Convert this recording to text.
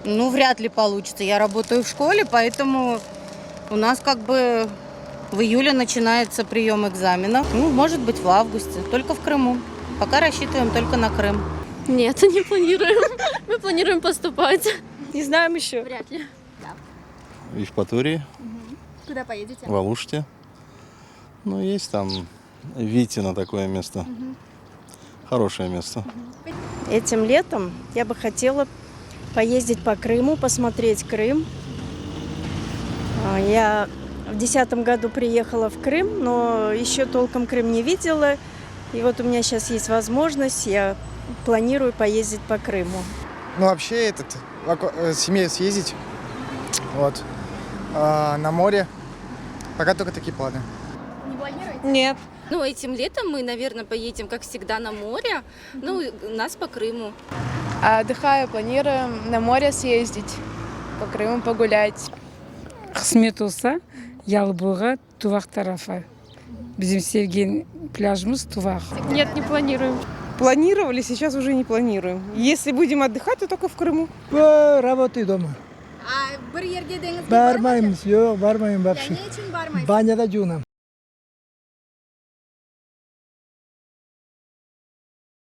Ну, вряд ли получится. Я работаю в школе, поэтому у нас как бы в июле начинается прием экзаменов. Ну, может быть, в августе, только в Крыму. Пока рассчитываем только на Крым. Нет, не планируем. Мы планируем поступать. Не знаем еще. Вряд ли. В Евпатории, Куда поедете? в Алуште. Ну, есть там Витино такое место. Хорошее место. Этим летом я бы хотела поездить по Крыму, посмотреть Крым. Я в 2010 году приехала в Крым, но еще толком Крым не видела. И вот у меня сейчас есть возможность, я планирую поездить по Крыму. Ну, вообще, с семьей съездить. Вот. На море. Пока только такие планы. Не планируете? Нет. Ну, этим летом мы, наверное, поедем, как всегда, на море. Ну, у нас по Крыму. Отдыхаю, планируем на море съездить, по Крыму погулять. Кысмет болса, Ялбуга, Тувак тарафы. Bizim sevген пляжымыз Тувак. Нет, не планируем. Планировали, сейчас уже не планируем. Если будем отдыхать, то только в Крыму. Работаю дома. А bir yerga dengizga Barmaymiz, yo'q, barmayman вообще. nechun bormaysiz? Banyada juvunam.